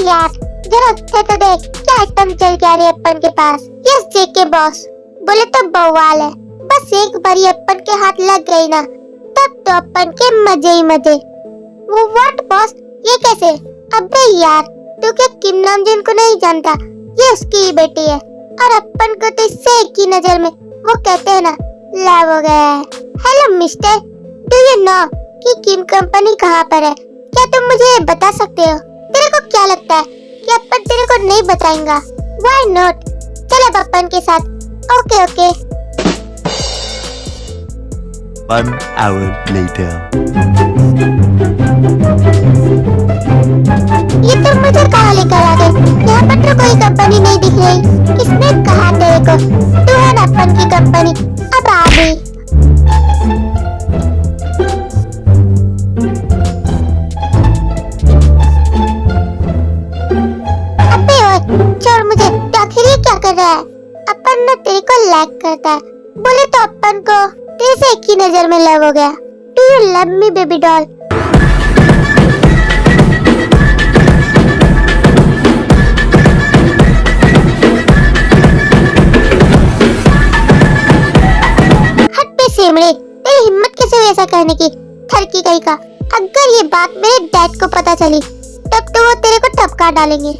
यार जरा उठे तो देख क्या आइटम चल गया रे अपन के पास। यस जेके बॉस बोले तो बवाल है, बस एक बारी अपन के हाथ लग गई ना तब तो अपन के मजे ही मजे। वो व्हाट बॉस, ये कैसे? अबे यार तू क्या किम नामजून को नहीं जानता? ये उसकी ही बेटी है और अपन को तो इससे एक ही नजर में वो कहते हैं ना लव हो गया है। Hello mister, do you know कि किम कंपनी कहाँ पर है? क्या तुम मुझे बता सकते हो? तेरे को क्या लगता है कि अपन तेरे को नहीं बताएंगा? Why not? चल अब अपन के साथ। Okay okay. 1 hour later. ये तुम मुझे कहाँ लेकर आ गए? यहाँ पर तो कोई कंपनी नहीं दिख रही। किसने कहा तेरे को? तू है ना अपन की कंपनी। अब आ गई। छोड़ मुझे, आखिर ये क्या कर रहा है? अपन ना तेरे को लैग करता है। बोले तो अपन को तेरे से एक ही नजर में लव हो गया। Do you love me baby doll? हट पे सेमड़े, तेरी हिम्मत कैसे हुई ऐसा कहने की? थरकी कहीं का। अगर ये बात मेरे डैड को पता चली तब तो वो तेरे को टपका डालेंगे।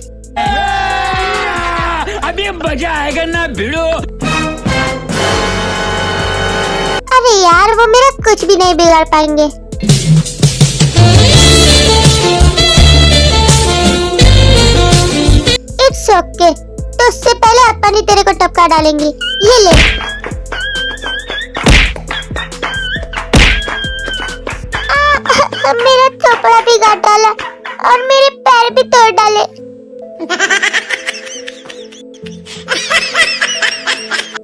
अभी मजा आएगा ना भिड़ो। अरे यार वो मेरा कुछ भी नहीं बिगाड़ पाएंगे। इट्स ओके, तो उससे पहले अपन ही तेरे को टपका डालेंगे। ये ले। मेरा थोपड़ा भी काट डाला और मेरे पैर भी तोड़ डाले।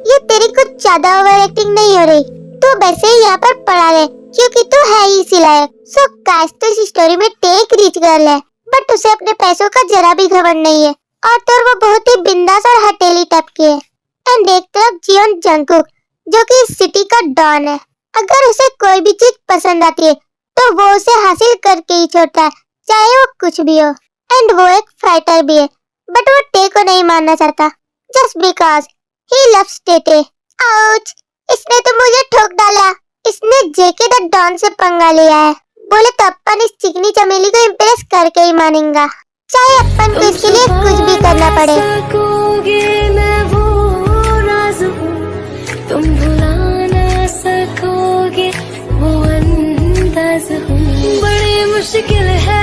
ये तेरी कुछ ज्यादा ओवर एक्टिंग नहीं हो रही? तू वैसे ही यहाँ पर पड़ा रहे क्योंकि तू है ही इसी लायक। सो काश तो इस स्टोरी में टेक रिच गर्ल है बट उसे अपने पैसों का जरा भी घमंड नहीं है और तो वो बहुत ही बिंदास और हटेली टाइप की है। एंड एक तरफ जियोन जंगकुक जो कि इस सिटी का डॉन है। अगर उसे कोई भी चीज पसंद आती है तो वो उसे हासिल करके ही छोड़ता है चाहे वो कुछ भी हो। एंड वो एक फाइटर भी है बट वो टे को नहीं मानना चाहता just because he loves Tete. Ouch, इसने तो मुझे ठोक डाला। इसने जेके द डॉन से पंगा लिया है। बोले तो अपन इस चिकनी चमेली को इम्प्रेस करके ही मानेंगा चाहे अपन को इसके लिए कुछ भी करना पड़े। तुम भुला ना सकोगे वो अंदाज हूँ, बड़ी मुश्किल है।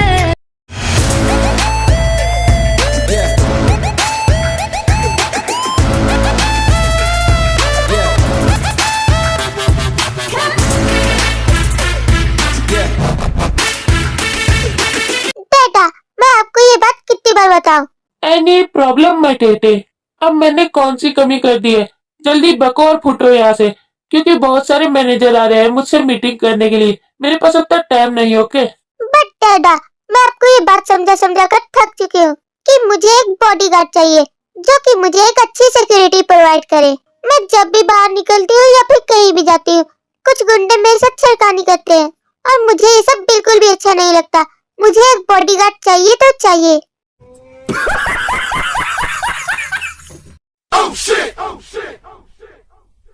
बेटा मैं आपको ये बात कितनी बार बताऊं? एनी प्रॉब्लम मत टेटे, अब मैंने कौन सी कमी कर दी है? जल्दी बको और फुटो यहाँ से क्योंकि बहुत सारे मैनेजर आ रहे हैं मुझसे मीटिंग करने के लिए। मेरे पास अब तक टाइम नहीं। ओके बट डैडा मैं आपको ये बात समझा कर थक चुकी हूँ कि मुझे एक बॉडीगार्ड चाहिए जो कि मुझे एक अच्छी सिक्योरिटी प्रोवाइड करे। मैं जब भी बाहर निकलती हूँ या फिर कहीं भी जाती हूँ कुछ गुंडे मेरे साथ छेड़खानी करते हैं और मुझे ये सब बिल्कुल भी अच्छा नहीं लगता। मुझे एक बॉडीगार्ड चाहिए तो चाहिए।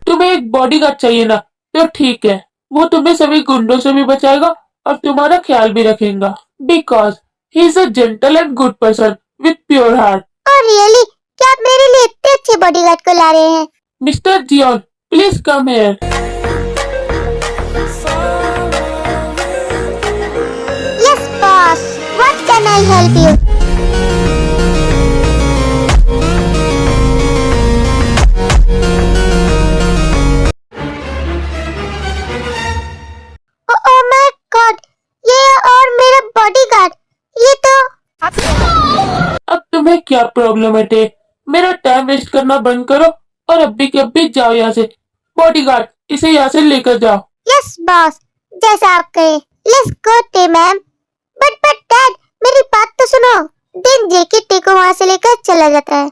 तुम्हें एक बॉडीगार्ड चाहिए ना, तो ठीक है, वो तुम्हें सभी गुंडों से भी बचाएगा और तुम्हारा ख्याल भी रखेगा because he is a gentle and good person with pure heart. और रियली क्या आप मेरे लिए इतने अच्छे बॉडीगार्ड को ला रहे हैं? मिस्टर जियोन please come here. Yes boss, what can I help you? Problem है टे? मेरा टाइम वेस्ट करना बंद करो और अभी के अभी जाओ यहाँ से। बॉडीगार्ड, इसे यहाँ से लेकर जाओ। यस बॉस, जैसा आप कहे। लेट्स गो टे मैम। बट डैड, मेरी बात तो सुनो। देन जेके टे को वहाँ से लेकर चला जाता है।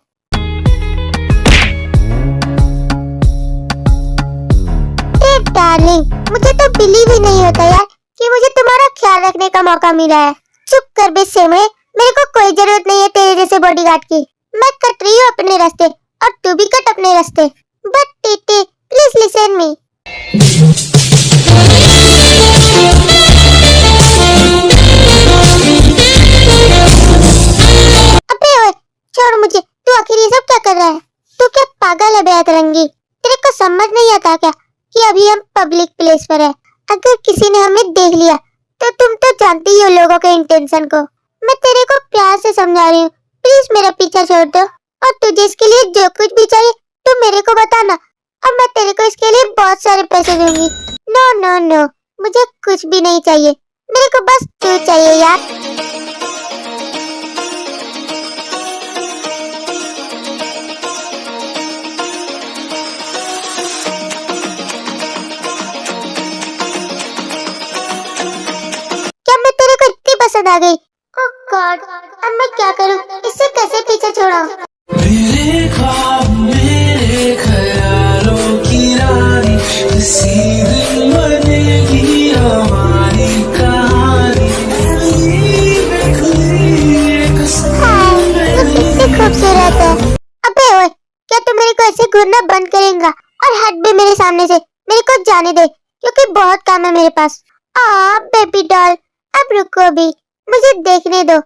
टे डार्लिंग, मुझे तो बिलीव ही नहीं होता यार कि मुझे तुम्हारा ख्याल रखने का मौका मिला है। चुप कर बे सेमड़े, मेरे को कोई जरूरत नहीं है तेरे जैसे बॉडीगार्ड की। मैं कट रही हूँ अपने रास्ते और तू भी कट अपने रास्ते। बट टे प्लीज लिसन मी। अबे ओए, छोड़ मुझे। तू आखिर ये सब क्या कर रहा है? तू क्या पागल है बेअतरंगी? तेरे को समझ नहीं आता क्या कि अभी हम पब्लिक प्लेस पर है? अगर किसी ने हमें देख लिया तो तुम तो जानती ही हो लोगों के इंटेंशन को। मैं तेरे को प्यार से समझा रही हूँ, प्लीज मेरा पीछा छोड़ दो। और तुझे इसके लिए जो कुछ भी चाहिए तू मेरे को बताना और मैं तेरे को इसके लिए बहुत सारे पैसे दूंगी। नो नो नो, मुझे कुछ भी नहीं चाहिए, मेरे को बस तू चाहिए यार। क्या मैं तेरे को इतनी पसंद आ गई? ओह गॉड, अब मैं क्या करूं? इससे कैसे पीछे छोड़ाऊं? मेरे ख्वाब मेरे ख्यालों की रानी, इसी दिन बनेगी हमारी कहानी। हाय, तू कितनी खूबसूरत है। अबे ओए, क्या तू मेरे को ऐसे घूरना बंद करेगा और हट भी मेरे सामने से। मेरे को जाने दे क्योंकि बहुत काम है मेरे पास। बेबी डॉल, अब रुको भी, मुझे देखने दो।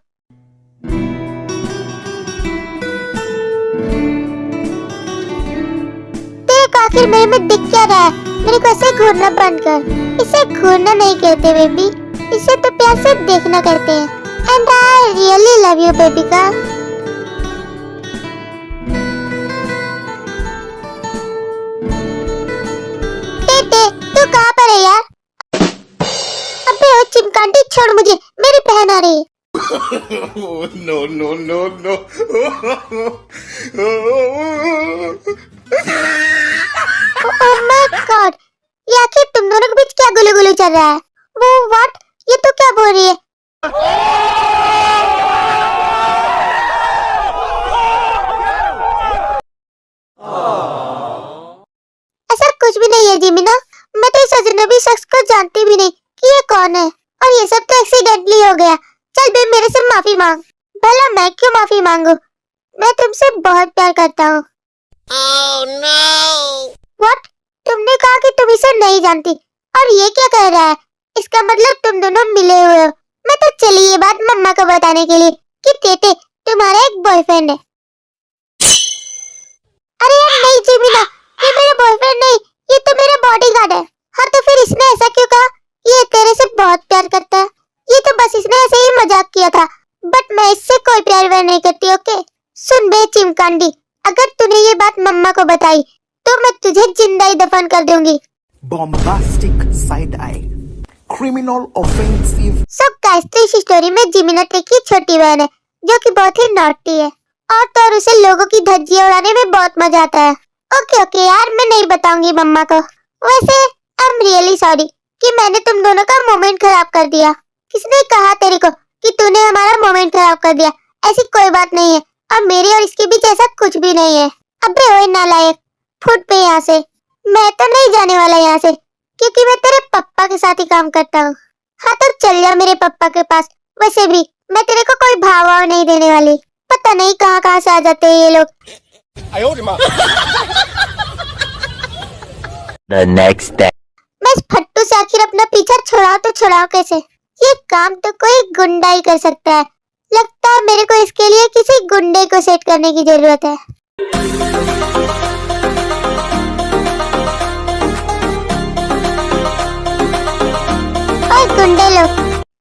तेरे को आखिर मेरे में दिख क्या रहा है? मेरे को ऐसे घूरना बंद कर। इसे घूरना नहीं कहते बेबी, इसे तो प्यार से देखना कहते हैं। And I really love you baby girl. टे, तू कहाँ पर है यार? अबे ओ चिमकांडी, छोड़ मुझे, मेरी बहन आ रही है। No, no, no, no. Oh my God, ये आखिर तुम दोनों के बीच क्या गुलू गुलू चल रहा है? वो व्हाट? ये तो क्या बोल रही है? ऐसा कुछ भी नहीं है जिमिना, मैं तो इस अजनबी शख्स को जानती भी नहीं कि ये कौन है और ये सब तो एक्सीडेंटली हो गया। चल बे, मेरे से माफी मांग। भला मैं क्यों माफी मांगू? मैं तुमसे बहुत प्यार करता हूँ। Oh, no. What? तुमने कहा कि तुम इसे नहीं जानती और ये क्या कह रहा है? इसका मतलब तुम दोनों मिले हुए हो। मैं तो चली ये बात मम्मा को बताने के लिए कि टेटे तुम्हारा एक बॉयफ्रेंड है। अरे यार नहीं जिमिना, ये मेरा बॉयफ्रेंड नहीं, ये तो मेरा बॉडीगार्ड है। हाँ तो फिर इसने ऐसा क्यों कहा? ये तेरे से बहुत प्यार करता है। ये तो बस इसने ऐसे ही मजाक किया था, बट मैं इससे कोई प्यार व्यार नहीं करती। ओके सुन बे चिमकांडी, अगर तूने ये बात मम्मा को बताई तो मैं तुझे जिंदा ही दफन कर दूंगी। Bombastic side eye, criminal offensive. So guys, तो इस स्टोरी में जिमिना टे की छोटी बहन है जो कि बहुत ही नॉटी है और तो और उसे लोगों की धज्जियां उड़ाने में बहुत मजा आता है। ओके यार, मैं नहीं बताऊंगी मम्मा को। वैसे आई एम रियली सॉरी कि मैंने तुम दोनों का मोमेंट खराब कर दिया। किसने कहा तेरे को कि तूने हमारा मोमेंट खराब कर दिया? ऐसी कोई बात नहीं है और मेरे और इसके बीच ऐसा कुछ भी नहीं है। अबे ओए नालायक, फुट पे यहाँ से। मैं तो नहीं जाने वाला यहाँ से क्योंकि मैं तेरे पापा के साथ ही काम करता हूँ। हाँ तो चल जा मेरे पापा के पास। वैसे भी मैं तेरे को कोई भाव नहीं देने वाली। पता नहीं कहाँ से आ जाते हैं ये लोग। The next day. मैं इस फट्टू से आखिर अपना पीछा छुड़ाऊं तो छुड़ाऊं कैसे? ये काम तो कोई गुंडा ही कर सकता है। लगता है मेरे को इसके लिए किसी गुंडे को सेट करने की जरूरत है। ओए गुंडे लोग,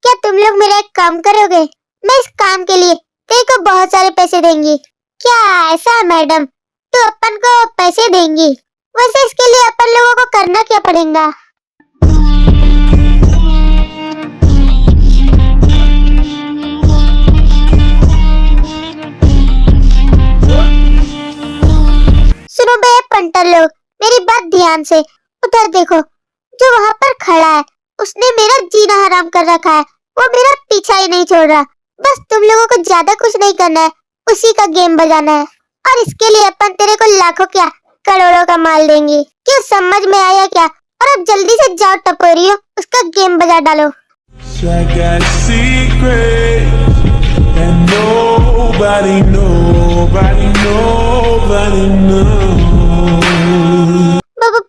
क्या तुम लोग मेरा एक काम करोगे? मैं इस काम के लिए तेरे को बहुत सारे पैसे देंगी। क्या ऐसा मैडम, तो अपन को पैसे देंगी? वैसे इसके लिए अपन लोगों को करना क्या पड़ेगा? बंटर लोग, मेरी बात ध्यान से, उधर देखो, जो वहाँ पर खड़ा है उसने मेरा जीना हराम कर रखा है। वो मेरा पीछा ही नहीं छोड़ रहा। बस तुम लोगों को ज्यादा कुछ नहीं करना है, उसी का गेम बजाना है, और इसके लिए अपन तेरे को लाखों क्या करोड़ों का माल देंगे। क्यों, समझ में आया क्या? और अब जल्दी से जाओ टपोरियो, उसका गेम बजा डालो। So I got a secret that nobody knows.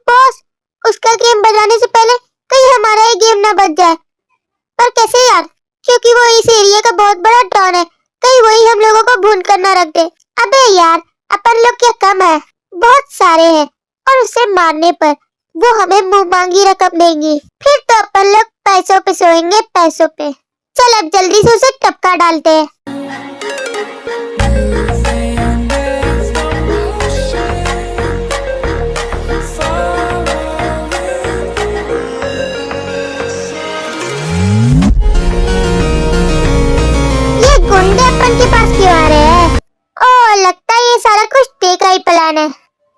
Boss, उसका गेम बजाने से पहले कहीं हमारा ही गेम ना बज जाए। पर कैसे यार? क्योंकि वो इस एरिया का बहुत बड़ा डॉन है, कहीं वही हम लोगों को भून कर ना रख दे। अबे यार, अपन लोग क्या कम है, बहुत सारे हैं, और उसे मारने पर वो हमें मुंह मांगी रकम देंगी। फिर तो अपन लोग पैसों पे सोएंगे, पैसों पे। चल अब जल्दी से उसे टपका डालते हैं। ये गुंडे अपन के पास क्यों आ रहे हैं? ओह, लगता है ये सारा कुछ टेका ही प्लान है।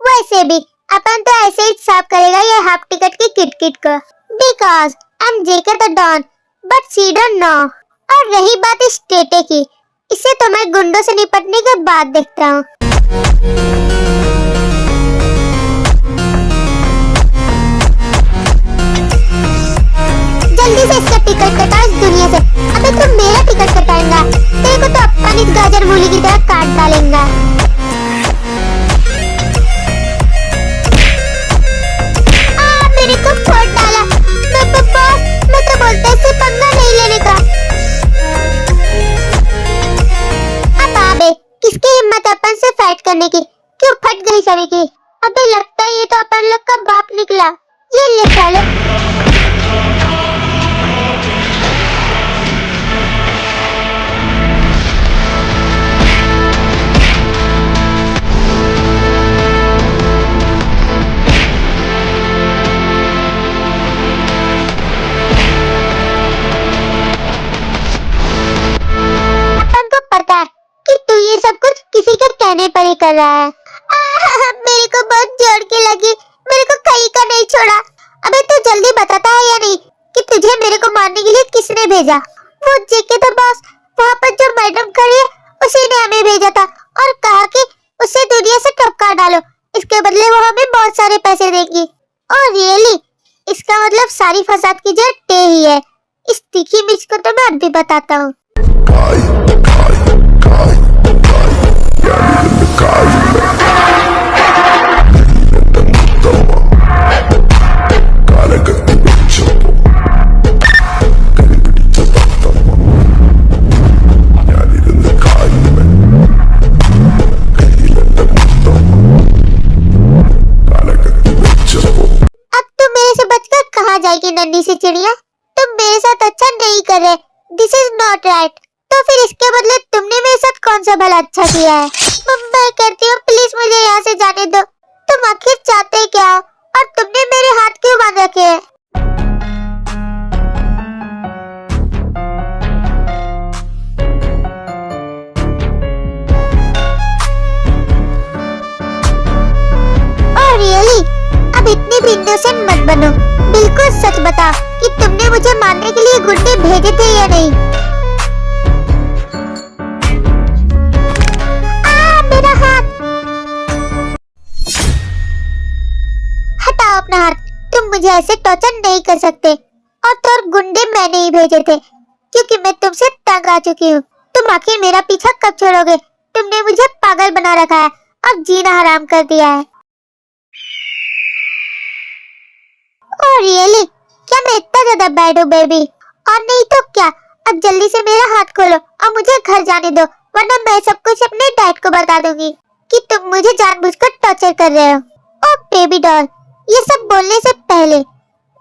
वैसे भी अपन तो ऐसे ही साफ करेगा ये हाफ टिकट की किटकिट को, because I am JK the don, but she don't know. और रही बात इस टेटे की, इसे तो मैं गुंडों से निपटने के बाद देखता हूँ। जल्दी से इसका टिकट कटा इस दुनिया से। अबे तुम मेरा टिकट कटाएगा, तेरे को तो अपन इस गाजर मूली की तरह काट डालेंगा। मेरे को फोड़ डाला। मैं तो बोलता इससे पंगा नहीं लेने का। अब आबे, किसकी हिम्मत अपन से फाइट करने की? क्यों फट गई सभी की? अबे लगता है ये तो अपन लोग का बाप निकला। ये ले चलो। कहने पर ही कर रहा है। मेरे को बहुत जोर की लगी, मेरे को कहीं का नहीं छोड़ा। अबे तू जल्दी बताता है या नहीं कि तुझे मेरे को मारने के लिए किसने भेजा? वो जेके द बॉस, वहाँ पर जो मैडम खड़ी है उसी ने हमें भेजा था और कहा कि उसे दुनिया से टपका डालो, इसके बदले वो हमें बहुत सारे पैसे देगी। और रियली, इसका मतलब सारी फसाद की जड़ टे ही है। इस तीखी मिर्च को तो मैं अब भी बताता हूँ। नन्ही सी चिड़िया, तुम मेरे साथ अच्छा नहीं कर रहे, दिस इज नॉट राइट। तो फिर इसके बदले तुमने मेरे साथ कौन सा भला अच्छा किया है? मैं कहती हूँ प्लीज मुझे यहाँ से जाने दो। तुम आखिर चाहते क्या हो और तुमने मेरे हाथ क्यों बांध रखे हैं? ओह रियली, अब इतनी भी इनोसेंट मत बनो। बिल्कुल सच बता कि तुमने मुझे मारने के लिए गुंडे भेजे थे या नहीं? मेरा हाथ हटाओ अपना हाथ। तुम मुझे ऐसे टॉर्चर नहीं कर सकते। और तो और गुंडे मैंने ही भेजे थे क्योंकि मैं तुमसे तंग आ चुकी हूँ। तुम आखिर मेरा पीछा कब छोड़ोगे? तुमने मुझे पागल बना रखा है और जीना हराम कर दिया है। ओह रियली, क्या मैं इतना ज्यादा बैड हूँ बेबी? और नहीं तो क्या, अब जल्दी से मेरा हाथ खोलो और मुझे घर जाने दो, वरना मैं सब कुछ अपने डैड को बता दूंगी कि तुम मुझे जानबूझकर टॉर्चर कर रहे हो। ओह बेबी डॉल, ये सब बोलने से पहले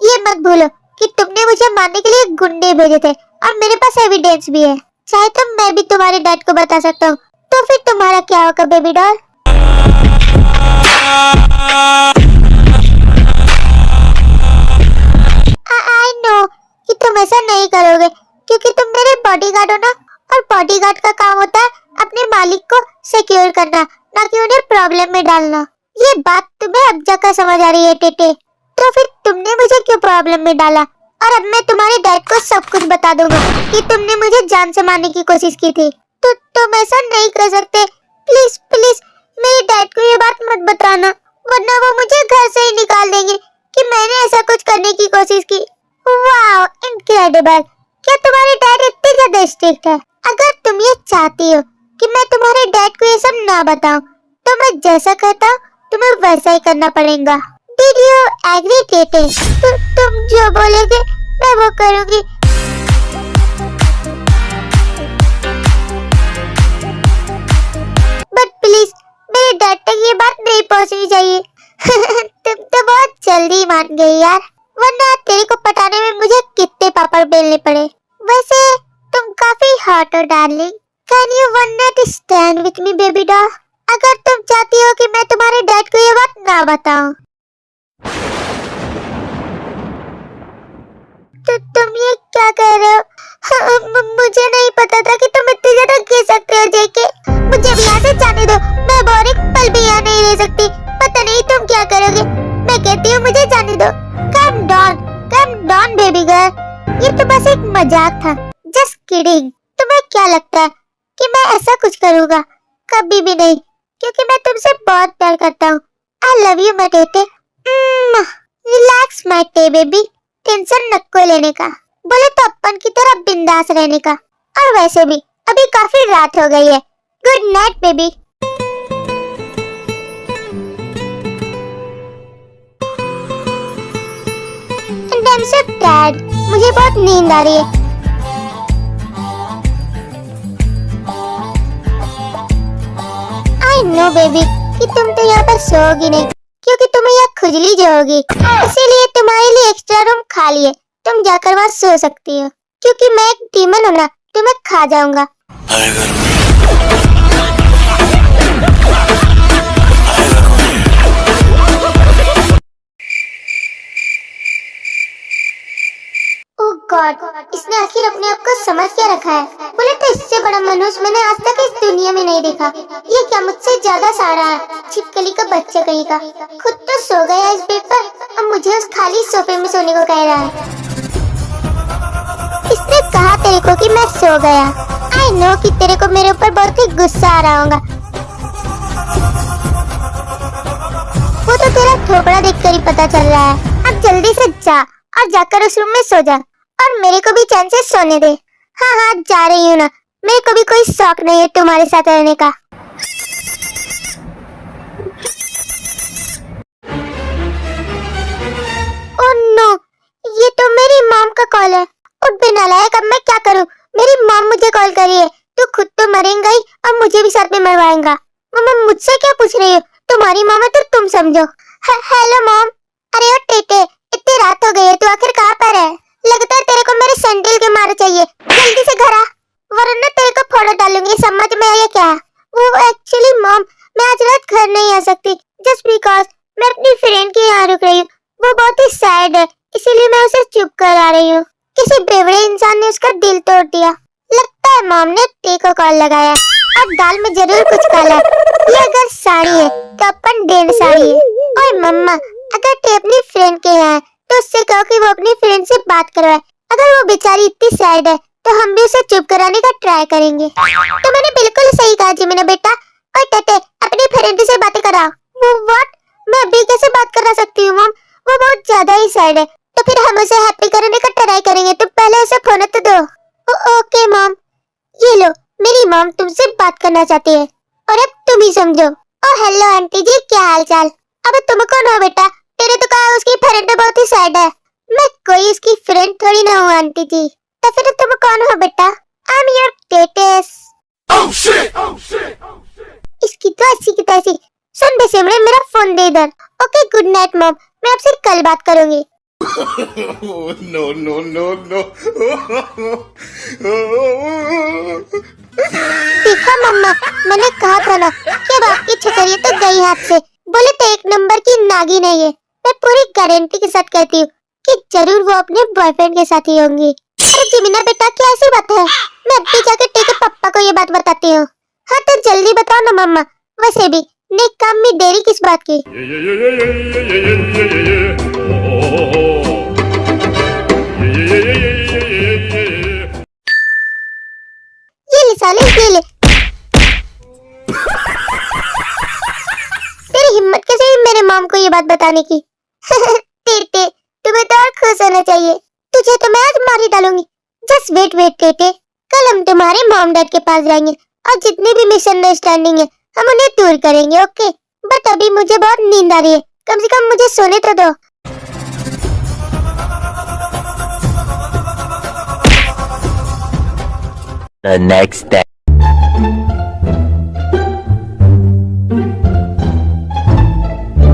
ये मत भूलो कि तुमने मुझे मारने के लिए गुंडे भेजे थे और मेरे पास एविडेंस भी है। चाहे तो मैं भी तुम्हारे डैड को बता सकता हूँ। तो फिर तुम्हारा क्या होगा बेबी डॉल? आई नो कि तुम ऐसा नहीं करोगे क्योंकि तुम मेरे बॉडीगार्ड हो ना, और बॉडीगार्ड का काम होता है अपने मालिक को सिक्योर करना, ना कि उन्हें प्रॉब्लम में डालना। ये बात तुम्हें अब जाकर समझ आ रही है टेटे। तो फिर तुमने मुझे क्यों प्रॉब्लम में डाला? और अब मैं तुम्हारे डैड को सब कुछ बता दूंगा कि तुमने मुझे जान से मारने की कोशिश की थी। तो तुम ऐसा नहीं कर सकते। प्लीज प्लीज मेरे डैड को ये बात मत बताना, वरना वो मुझे घर से ही निकाल देंगे कि मैंने ऐसा कुछ करने की कोशिश की। Wow, incredible. क्या तुम्हारे डैड इतने ज्यादा स्ट्रिक्ट है? अगर तुम ये चाहती हो कि मैं तुम्हारे डैड को ये सब ना बताऊं, तो मैं जैसा कहता हूं तुम्हें वैसा ही करना पड़ेगा। Did you agree, Tete? तुम जो बोलोगे मैं वो करूंगी। बट प्लीज मेरे डैड तक ये बात नहीं पहुंचनी चाहिए। तुम तो बहुत जल्दी मान गई यार, वरना तेरे को पटाने में मुझे कितने पापड़ बेलने पड़े। वैसे तुम काफी हॉट हो darling. Can you one night stand with me baby doll? अगर तुम चाहती हो कि मैं तुम्हारे डैड को ये बात ना बताऊं, तो तुम ये क्या कह रहे हो? मुझे नहीं पता था कि तुम इतनी ज्यादा गिर सकते हो जेके। मुझे भी यहाँ से जाने दो, मैं और एक पल भी यहाँ नहीं रह सकती। पता नहीं तुम क्या करोगे। मैं कहती हूँ मुझे जाने दो। कम डाउन बेबी गर्ल, ये तो बस एक मजाक था, जस्ट किडिंग। तुम्हें क्या लगता है कि मैं ऐसा कुछ करूँगा? कभी भी नहीं, क्योंकि मैं तुमसे बहुत प्यार करता हूँ। I love you my Tete. Relax my टे बेबी, टेंशन नको लेने का, बोले तो अपन की तरह बिंदास रहने का। और वैसे भी अभी काफी रात हो गई है। Good night baby. And I am so tired, मुझे बहुत नींद आ रही है। आई नो बेबी कि तुम तो यहाँ पर सोओगी नहीं, क्योंकि तुम्हें यहाँ खुजली जो होगी, इसीलिए तुम्हारे लिए एक्स्ट्रा रूम खाली है। तुम जाकर वहाँ सो सकती हो, क्योंकि मैं एक डीमन हूँ ना, तुम्हें खा जाऊंगा। ओह गॉड, इसने आखिर अपने आप को समझ क्या रखा है? बोले तो इससे बड़ा मनुष्य मैंने आज तक इस दुनिया में नहीं देखा। ये क्या मुझसे ज्यादा सारा है? छिपकली का बच्चा कहीं का। खुद तो सो गया इस बेड पर, अब मुझे उस खाली सोफे में सोने को कह रहा है। इसने कहा तेरे को कि मैं सो गया। आई नो कि तेरे को मेरे ऊपर बहुत ही गुस्सा आ रहा होगा। वो तो तेरा थोपड़ा देखकर ही पता चल रहा है। अब जल्दी से जा और जाकर उस रूम में सो जा, और मेरे को भी चैन से सोने दे। हाँ जा रही हूँ ना, मेरे को भी कोई शौक नहीं है तुम्हारे साथ रहने का। ओह नो, ये तो मेरी मॉम का कॉल है। उठ बे नालायक, अब मैं क्या करूँ? मेरी मॉम मुझे कॉल करी है। तू खुद तो मरेगा ही और मुझे भी साथ में मरवाएगा। मम्मा मुझसे क्या पूछ रही हो? तुम्हारी मॉम है तो तुम समझो। Hello mom. अरे ओ टेटे, इतनी रात हो गई है, तू आखिर कहाँ पर है? लगता है तेरे को मेरे सैंडल के मार चाहिए। जल्दी से घर आ, वरना तेरे को फोड़ो डालूंगी। समझ में आया क्या? वो एक्चुअली मॉम, मैं आज रात घर नहीं आ सकती, जस्ट बिकॉज मैं अपनी फ्रेंड के यहाँ रुक रही हूँ। वो बहुत ही सैड है, इसीलिए मैं उसे चुप कर आ रही हूँ। किसी बेवड़े इंसान ने उसका दिल तोड़ दिया। लगता है मॉम ने टे को कॉल लगाया, और दाल में जरूर कुछ काला। ये अगर साड़ी है तो अपन डेढ़ साड़ी है। ओए मम्मा, अगर टे अपनी फ्रेंड के यहाँ है तो उससे कहो कि वो अपनी फ्रेंड से बात करवाए। अगर वो बेचारी इतनी सैड है तो हम भी उसे चुप कराने का ट्राई करेंगे। तो मैंने बिल्कुल सही कहा जी मेरा बेटा। ओए टेटे, अपनी फ्रेंड से बातें कराओ। वो व्हाट? मैं अभी कैसे बात करा सकती हूँ मॉम? वो बहुत ज्यादा ही सैड है। तो फिर हम उसे हैप्पी करने का ट्राई करेंगे। तो पहले उसे फोन तो दो। Okay mom. ये लो, मेरी मॉम तुमसे बात करना चाहती है, और अब तुम ही समझो। ओह हेलो आंटी जी, क्या हाल चाल? अब तुम कौन हो बेटा? तेरे तो कहा उसकी फ्रेंड बहुत ही सैड है। मैं कोई उसकी फ्रेंड थोड़ी ना हूँ आंटी जी। तो फिर तुम कौन हो बेटा? आई एम योर टेटेस। इसकी तो ऐसी की तैसी। सुन बे सिमरे, मेरा फोन दे इधर। ओके गुड नाइट मॉम, मैं आपसे कल बात करूंगी। no. देखा मम्मा, मैंने कहा था ना कि अब आपकी छतरी तो गई हाथ से। बोले तो एक नंबर की नागिन है ये। मैं पूरी गारंटी के साथ कहती हूँ कि जरूर वो अपने बॉयफ्रेंड के साथ ही होंगी। अरे जिमिना बेटा, क्या ऐसी बात है? मैं अभी जाके टे के पापा को ये बात बताती हूँ। हाँ तो जल्दी बताओ ना मम्मा। वैसे भी नेक काम में देरी किस बात की? ये ले साले, ये ले। तेरी हिम्मत कैसे हुई मेरे मॉम को ये बात बताने की? टेटे, तुम्हें तो और खुश होना चाहिए। तुझे तो मैं आज मार ही डालूंगी। जस्ट वेट वेट टेटे, कल हम तुम्हारे मॉम डैड के पास जाएंगे और जितनी भी मिसअंडरस्टैंडिंग है हम उन्हें दूर करेंगे, ओके? बट अभी मुझे बहुत नींद आ रही है, कम से कम मुझे सोने तो दो। The next day.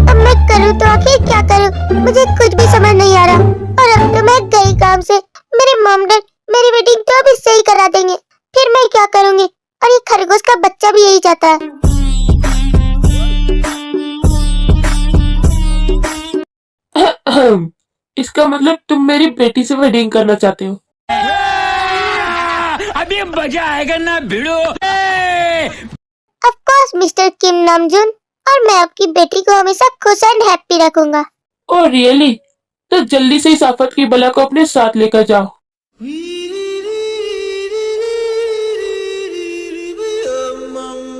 अब मैं करूँ तो आखिर क्या करूँ? मुझे कुछ भी समझ नहीं आ रहा। और अब तो मैं गई काम से। मेरे मॉम डैड मेरी वेडिंग तो अभी सही करा देंगे, फिर मैं क्या करूँगी? और ये खरगोश का बच्चा भी यही चाहता है। इसका मतलब तुम मेरी बेटी से वेडिंग करना चाहते हो? अभी मजा आएगा ना भिड़ो। Of course mister Kim Namjoon, और मैं आपकी बेटी को हमेशा खुश एंड हैप्पी रखूंगा। Oh really? तो जल्दी से इस आफत की बला को अपने साथ लेकर जाओ।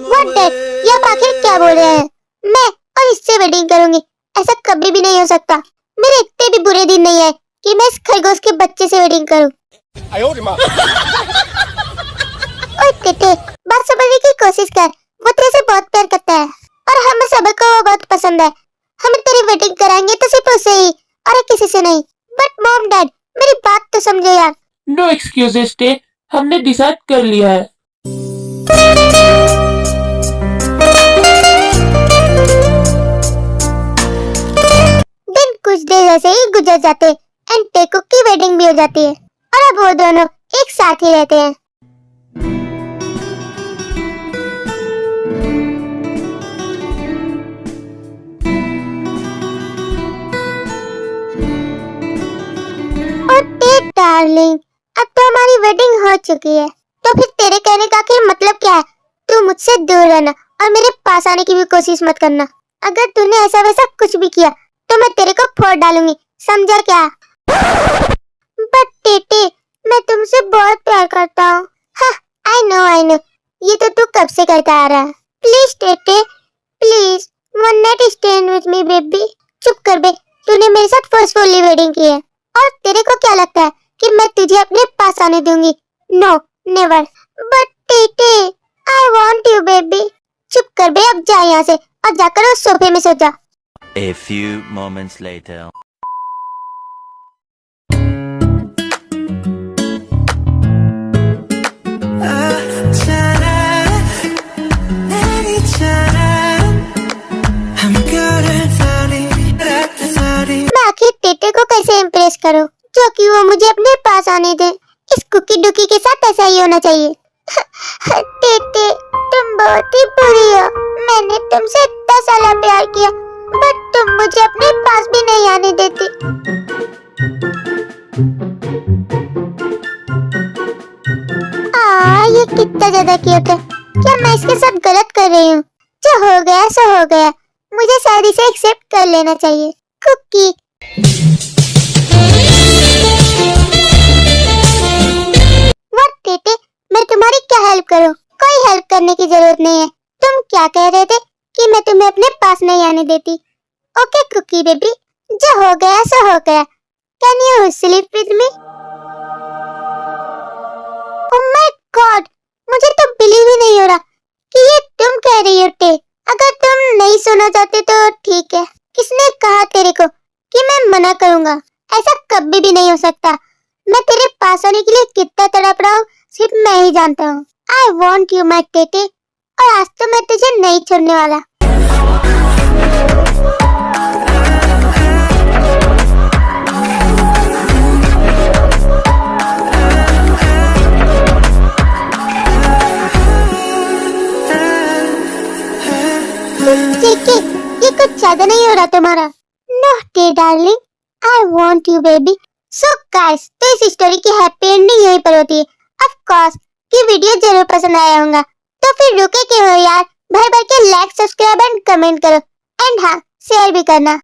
व्हाट डैड, ये आप आखिर क्या बोल रहे हैं? मैं और इससे वेडिंग करूंगी? ऐसा कभी भी नहीं हो सकता। मेरे इतने भी बुरे दिन नहीं है कि मैं इस खरगोश के बच्चे से वेडिंग करूं। ओए टेटे, बात समझने की कोशिश कर। वो तेरे से बहुत प्यार करता है और हम सबको वो बहुत पसंद है। हम तेरी वेडिंग कराएंगे तो सिर्फ उससे ही और किसी से नहीं। बट मॉम डैड, मेरी बात तो समझो यार। नो एक्सक्यूजेस टे, हमने डिसाइड कर लिया है। दिन कुछ देर ऐसे ही गुजर जाते एंड टेको की वेडिंग भी हो जाती है और अब वो दोनों एक साथ ही रहते हैं। डार्लिंग, अब तो हमारी वेडिंग हो चुकी है, तो फिर तेरे कहने का आखिर मतलब क्या है? तू मुझसे दूर रहना और मेरे पास आने की भी कोशिश मत करना। अगर तूने ऐसा वैसा कुछ भी किया तो मैं तेरे को फोड़ डालूंगी, समझा क्या? बट टेटे, मैं तुमसे बहुत प्यार करता हूँ। हाँ, आई नो, ये तो तू कब से करता आ रहा है। Please Tete, please one night stand with me baby. चुप कर बे, तूने मेरे साथ फोर्सफुली वेडिंग की है और तेरे को क्या लगता है कि मैं तुझे अपने पास आने दूंगी? No, never. बट टेटे, आई वांट यू बेबी। चुप कर बे, अब जा यहाँ से और जाकर उस सोफे में सो जा। A few moments later. मैं आखिर टेटे को कैसे इम्प्रेस करूं जो कि वो मुझे अपने पास आने दे? इस कुकी डुकी के साथ ऐसा ही होना चाहिए। टेटे, तुम बहुत ही बुरी हो। मैंने तुमसे इतना साला प्यार किया बट तुम मुझे अपने पास भी नहीं आने देती। ये कितना ज्यादा क्यूट है। क्या मैं इसके साथ गलत कर रही हूँ? जो हो गया सो हो गया, मुझे शायद इसे एक्सेप्ट कर लेना चाहिए। कुकी, व्हाट टेटे, मैं तुम्हारी क्या हेल्प करूँ? कोई हेल्प करने की जरूरत नहीं है। तुम क्या कह रहे थे कि मैं तुम्हें अपने पास नहीं आने देती? ओके कुकी बेबी, जो हो गया सो हो गया। Can you sleep with me? Oh my God, मुझे तो बिलीव ही नहीं हो रहा कि ये तुम कह रही हो टे। अगर तुम नहीं सुना चाहते तो ठीक है। किसने कहा तेरे को कि मैं मना करूंगा? ऐसा कभी भी नहीं हो सकता। मैं तेरे पास आने के लिए कितना तड़प रहा हूँ सिर्फ मैं ही जानता हूँ। I want you my Tete, और आज तो मैं तुझे नहीं छोड़ने वाला। ये कुछ ज्यादा नहीं हो रहा तुम्हारा? नो टे darling, I want you baby. So guys, तो इस स्टोरी की हैप्पी एंडिंग यहीं पर होती है। ऑफ कोर्स, ये वीडियो जरूर पसंद आया होगा। तो फिर रुके क्यों हो यार, भर भर के लाइक, सब्सक्राइब एंड कमेंट करो, एंड हाँ शेयर भी करना।